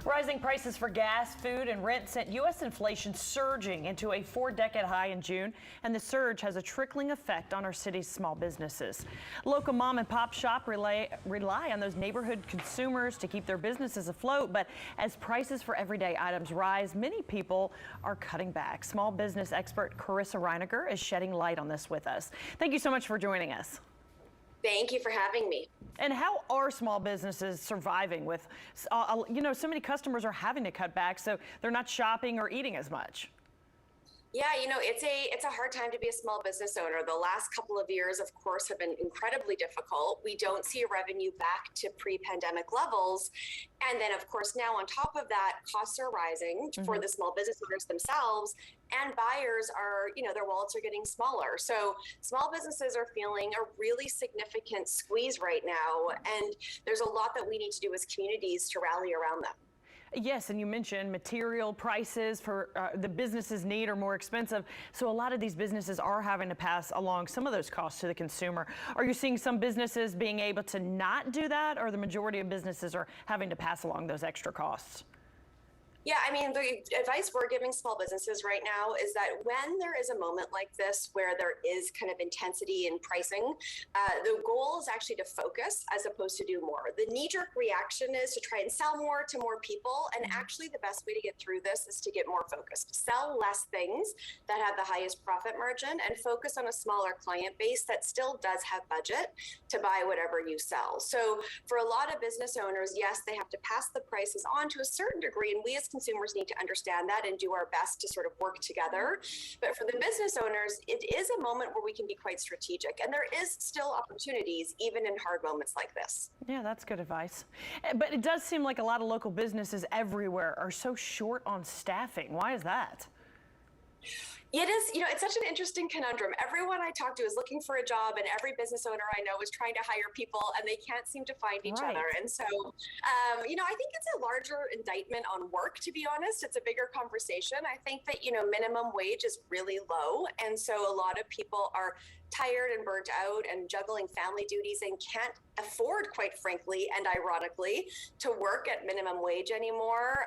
Rising prices for gas, food, and rent sent U.S. inflation surging into a 4-decade high in June, and the surge has a trickling effect on our city's small businesses. Local mom and pop shop rely on those neighborhood consumers to keep their businesses afloat, but as prices for everyday items rise, many people are cutting back. Small business expert Carissa Reiniger is shedding light on this with us. Thank you so much for joining us. Thank you for having me. And how are small businesses surviving with, so many customers are having to cut back, so they're not shopping or eating as much? Yeah, it's a hard time to be a small business owner. The last couple of years, of course, have been incredibly difficult. We don't see revenue back to pre-pandemic levels. And then, of course, now on top of that, costs are rising for the small business owners themselves, and buyers are, their wallets are getting smaller. So small businesses are feeling a really significant squeeze right now. And there's a lot that we need to do as communities to rally around them. Yes, and you mentioned material prices for the businesses need are more expensive. So a lot of these businesses are having to pass along some of those costs to the consumer. Are you seeing some businesses being able to not do that, or the majority of businesses are having to pass along those extra costs? Yeah, the advice we're giving small businesses right now is that when there is a moment like this where there is kind of intensity in pricing, the goal is actually to focus as opposed to do more. The knee-jerk reaction is to try and sell more to more people, and actually the best way to get through this is to get more focused. Sell less things that have the highest profit margin and focus on a smaller client base that still does have budget to buy whatever you sell. So for a lot of business owners, yes, they have to pass the prices on to a certain degree, and we as consumers need to understand that and do our best to sort of work together. But for the business owners, it is a moment where we can be quite strategic, and there is still opportunities even in hard moments like this. Yeah, that's good advice. But it does seem like a lot of local businesses everywhere are so short on staffing. Why is that? It is, it's such an interesting conundrum. Everyone I talk to is looking for a job, and every business owner I know is trying to hire people, and they can't seem to find each other. And so, I think it's a larger indictment on work, to be honest. It's a bigger conversation. I think that, minimum wage is really low. And so a lot of people are tired and burnt out and juggling family duties and can't afford, quite frankly, and ironically, to work at minimum wage anymore.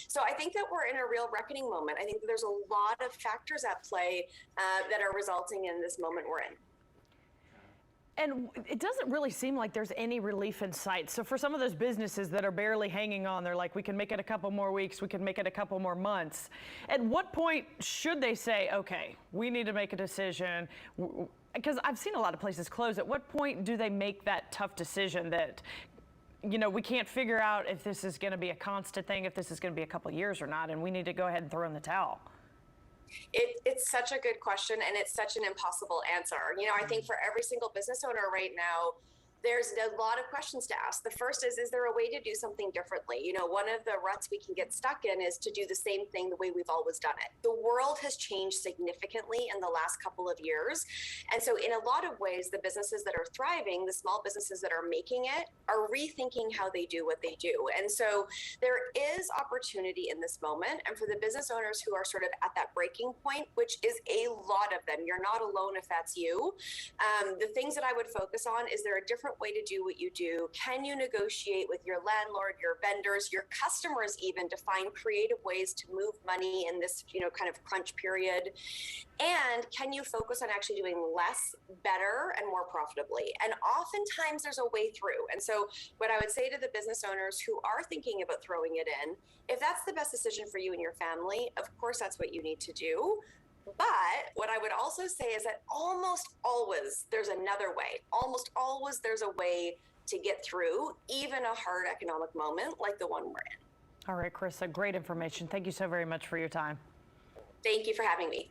So I think that we're in a real reckoning moment. I think that there's a lot of factors at play that are resulting in this moment we're in. And it doesn't really seem like there's any relief in sight. So for some of those businesses that are barely hanging on, they're like, we can make it a couple more weeks, we can make it a couple more months. At what point should they say, okay, we need to make a decision? Because I've seen a lot of places close. At what point do they make that tough decision that, we can't figure out if this is going to be a constant thing, if this is going to be a couple years or not, and we need to go ahead and throw in the towel? It's such a good question, and it's such an impossible answer. I think for every single business owner right now, there's a lot of questions to ask. The first is there a way to do something differently? One of the ruts we can get stuck in is to do the same thing the way we've always done it. The world has changed significantly in the last couple of years. And so in a lot of ways, the businesses that are thriving, the small businesses that are making it, are rethinking how they do what they do. And so there is opportunity in this moment. And for the business owners who are sort of at that breaking point, which is a lot of them, you're not alone if that's you. The things that I would focus on is there a different way to do what you do? Can you negotiate with your landlord, your vendors, your customers even, to find creative ways to move money in this, kind of crunch period? And can you focus on actually doing less, better, and more profitably? And oftentimes there's a way through. And so what I would say to the business owners who are thinking about throwing it in, if that's the best decision for you and your family, of course that's what you need to do. But what I would also say is that almost always there's another way. Almost always there's a way to get through even a hard economic moment like the one we're in. All right, Carissa, great information. Thank you so very much for your time. Thank you for having me.